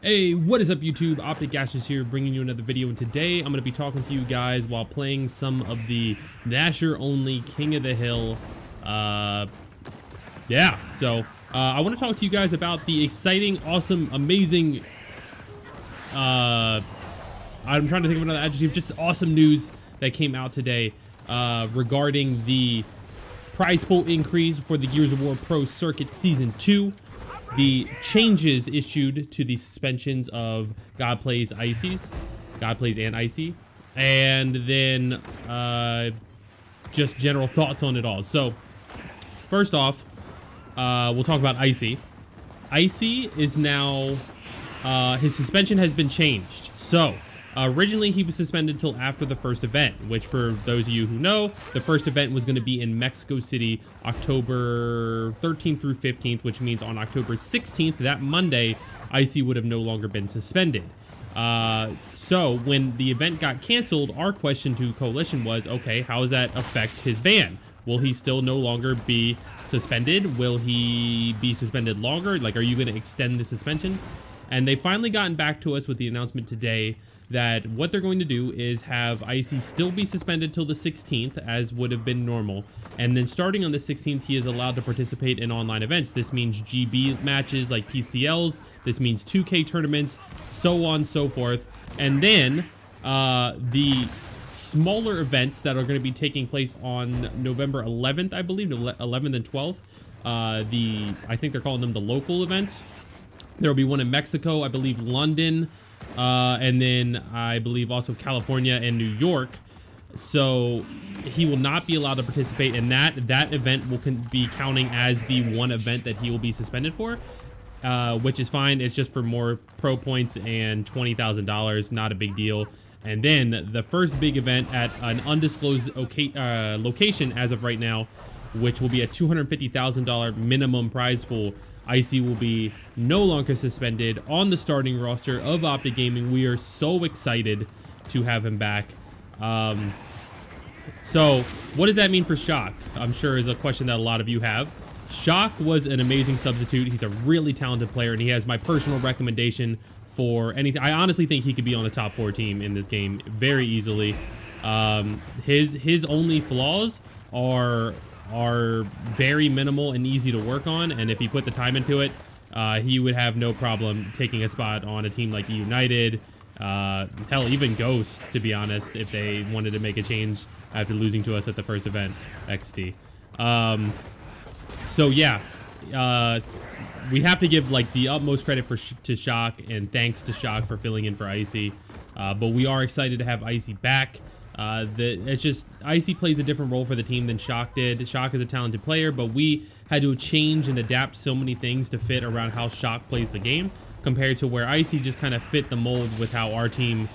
Hey, what is up YouTube? thyAshes here, bringing you another video, and today I'm going to be talking to you guys while playing some of the Nasher only King of the Hill. I want to talk to you guys about the exciting, awesome, amazing, I'm trying to think of another adjective, just awesome news that came out today regarding the prize pool increase for the Gears of War Pro Circuit Season 2. The changes issued to the suspensions of God Plays and Icy, and then just general thoughts on it all. So first off, we'll talk about Icy. Icy is now, his suspension has been changed. So originally he was suspended until after the first event, which for those of you who know, the first event was going to be in Mexico City, October 13th through 15th, which means on October 16th, that Monday, Icy would have no longer been suspended. So when the event got canceled, our question to Coalition was, okay, how does that affect his ban? Will he still no longer be suspended? Will he be suspended longer? Like, are you going to extend the suspension? And they finally gotten back to us with the announcement today that what they're going to do is have Icy still be suspended till the 16th, as would have been normal. And then starting on the 16th, he is allowed to participate in online events. This means GB matches like PCLs. This means 2K tournaments, so on and so forth. And then the smaller events that are going to be taking place on November 11th, I believe, 11th and 12th. I think they're calling them the local events. There will be one in Mexico, I believe London, and then I believe also California and New York. So he will not be allowed to participate in that. That event will be counting as the one event that he will be suspended for, which is fine. It's just for more pro points and $20,000, not a big deal. And then the first big event at an undisclosed location as of right now, which will be a $250,000 minimum prize pool. Icy will be no longer suspended on the starting roster of OpTic Gaming. We are so excited to have him back. So what does that mean for Shock? I'm sure is a question that a lot of you have. Shock was an amazing substitute. He's a really talented player, and he has my personal recommendation for anything. I honestly think he could be on a top 4 team in this game very easily. His only flaws are very minimal and easy to work on, and if he put the time into it, he would have no problem taking a spot on a team like United, hell, even Ghost, to be honest, if they wanted to make a change after losing to us at the first event, XD. So yeah, we have to give like the utmost credit to Shock, and thanks to Shock for filling in for Icy, but we are excited to have Icy back. It's just Icy plays a different role for the team than Shock did. Shock is a talented player, but we had to change and adapt so many things to fit around how Shock plays the game, compared to where Icy just kind of fit the mold with how our team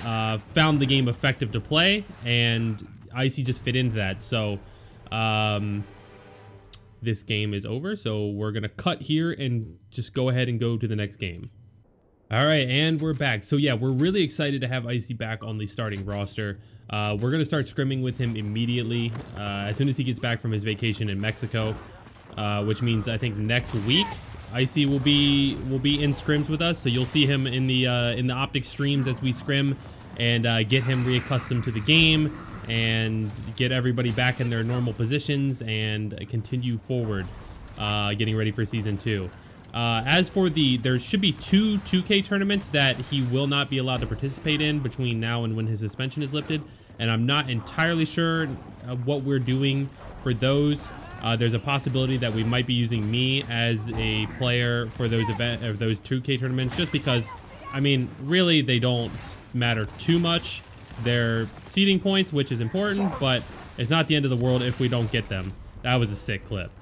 found the game effective to play, and Icy just fit into that. So this game is over, so we're gonna cut here and just go ahead and go to the next game. All right, and we're back. So yeah, we're really excited to have Icy back on the starting roster. We're going to start scrimming with him immediately as soon as he gets back from his vacation in Mexico, which means I think next week Icy will be in scrims with us. So you'll see him in the OpTic streams as we scrim and get him reaccustomed to the game and get everybody back in their normal positions and continue forward, getting ready for Season 2. As for there should be 2 2K tournaments that he will not be allowed to participate in between now and when his suspension is lifted, and I'm not entirely sure what we're doing for those. There's a possibility that we might be using me as a player for those 2K tournaments, just because, I mean, really they don't matter too much. They're seeding points, which is important, but it's not the end of the world if we don't get them. That was a sick clip.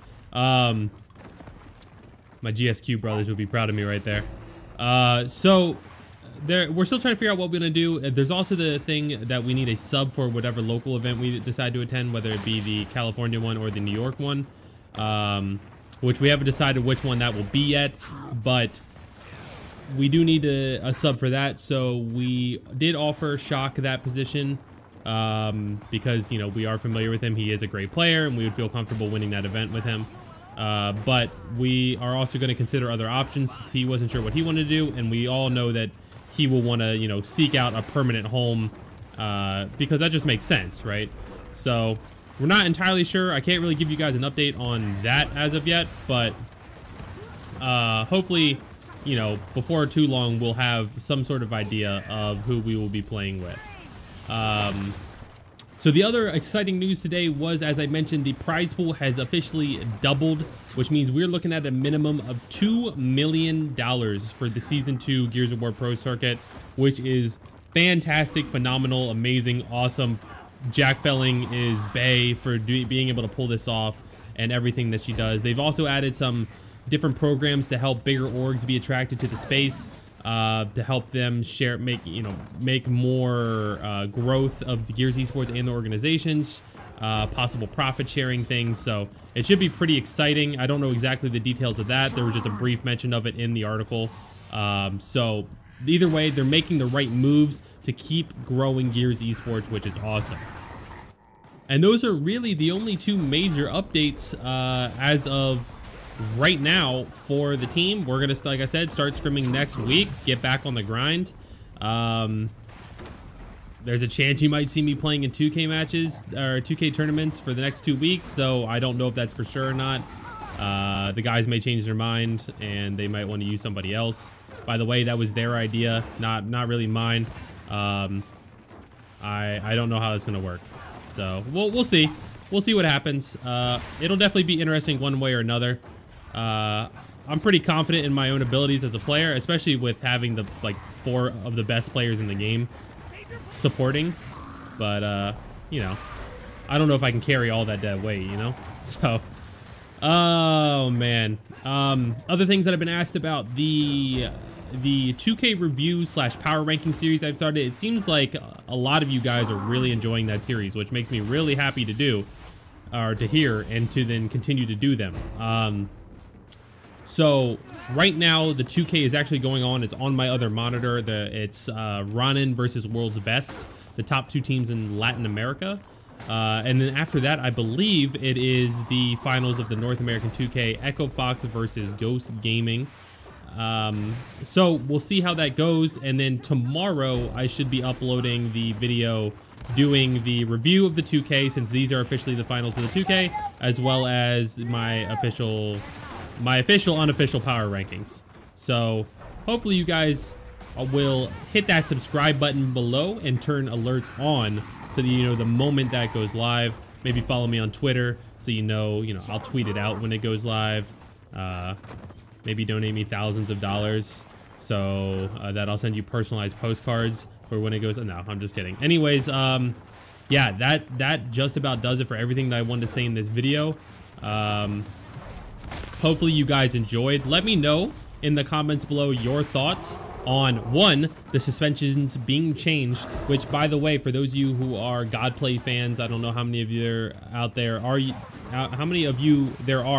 My GSQ brothers would be proud of me right there. So we're still trying to figure out what we're going to do. There's also the thing that we need a sub for whatever local event we decide to attend, whether it be the California one or the New York one, which we haven't decided which one that will be yet, but we do need a sub for that. So we did offer Shock that position because, you know, we are familiar with him. He is a great player, and we would feel comfortable winning that event with him. But we are also going to consider other options since he wasn't sure what he wanted to do, and we all know that he will want to, you know, seek out a permanent home because that just makes sense, right? So we're not entirely sure. I can't really give you guys an update on that as of yet, but hopefully, you know, before too long, we'll have some sort of idea of who we will be playing with. So the other exciting news today was, as I mentioned, the prize pool has officially doubled, which means we're looking at a minimum of $2 million for the Season 2 Gears of War Pro Circuit, which is fantastic, phenomenal, amazing, awesome. Jack Felling is bae for being able to pull this off and everything that she does. They've also added some different programs to help bigger orgs be attracted to the space. To help them make more growth of the Gears Esports and the organizations, possible profit sharing things. So it should be pretty exciting. I don't know exactly the details of that. There was just a brief mention of it in the article. So either way, they're making the right moves to keep growing Gears Esports, which is awesome. And those are really the only two major updates as of right now for the team. We're gonna, like I said, start scrimming next week, get back on the grind. There's a chance you might see me playing in 2K matches or 2K tournaments for the next 2 weeks, though I don't know if that's for sure or not. The guys may change their mind and they might want to use somebody else. By the way, that was their idea, not really mine. I don't know how that's gonna work, so we'll see. We'll see what happens. It'll definitely be interesting one way or another. I'm pretty confident in my own abilities as a player, especially with having the 4 of the best players in the game supporting. But you know, I don't know if I can carry all that dead weight, you know. So, oh man. Other things that I've been asked about, the 2K review / power ranking series I've started. It seems like a lot of you guys are really enjoying that series, which makes me really happy to do, or to hear, and to then continue to do them. So right now the 2K is actually going on. It's on my other monitor. It's Ronin versus World's Best, the top 2 teams in Latin America. And then after that, I believe it is the finals of the North American 2K, Echo Fox versus Scuf Gaming. So we'll see how that goes. And then tomorrow I should be uploading the video doing the review of the 2K, since these are officially the finals of the 2K, as well as my official unofficial power rankings. So hopefully you guys will hit that subscribe button below and turn alerts on so that you know the moment that goes live. Maybe follow me on Twitter so you know I'll tweet it out when it goes live. Maybe donate me thousands of dollars so that I'll send you personalized postcards for when it goes. No, I'm just kidding. Anyways, yeah, that just about does it for everything that I wanted to say in this video. Hopefully you guys enjoyed. Let me know in the comments below your thoughts on, 1, the suspensions being changed, which, by the way, for those of you who are Godplay fans, I don't know how many of you out there are,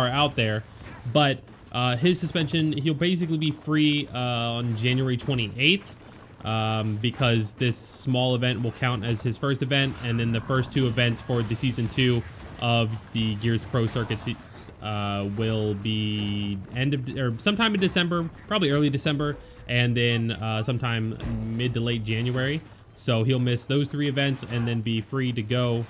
out there, but his suspension, he'll basically be free on January 28th, because this small event will count as his first event, and then the first 2 events for the Season 2 of the Gears Pro Circuit will be sometime in December, probably early December, and then sometime mid to late January. So he'll miss those 3 events and then be free to go.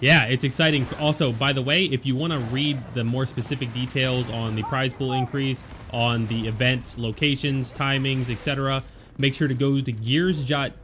Yeah, it's exciting. Also, by the way, if you want to read the more specific details on the prize pool increase, on the event locations, timings, etc., make sure to go to gears.gg,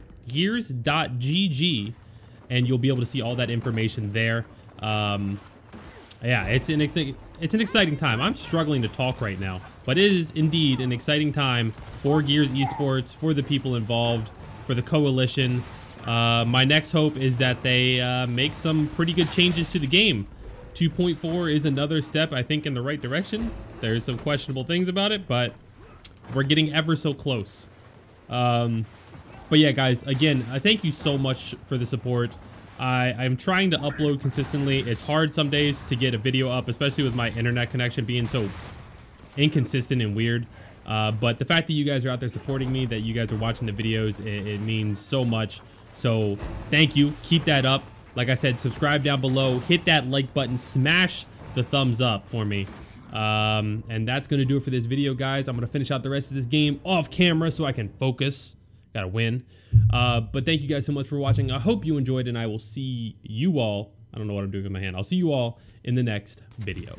and you'll be able to see all that information there. Yeah, it's an exciting time. I'm struggling to talk right now, but it is indeed an exciting time for Gears Esports, for the people involved, for the coalition. My next hope is that they make some pretty good changes to the game. 2.4 is another step, I think, in the right direction. There's some questionable things about it, but we're getting ever so close. But yeah, guys, again, I thank you so much for the support. I'm trying to upload consistently. It's hard some days to get a video up, especially with my internet connection being so inconsistent and weird. But the fact that you guys are out there supporting me, that you guys are watching the videos, it means so much. So thank you. Keep that up. Like I said, subscribe down below, hit that like button, smash the thumbs up for me. And that's going to do it for this video, guys. I'm going to finish out the rest of this game off camera so I can focus. Gotta win. But thank you guys so much for watching. I hope you enjoyed, and I will see you all. I don't know what I'm doing with my hand. I'll see you all in the next video.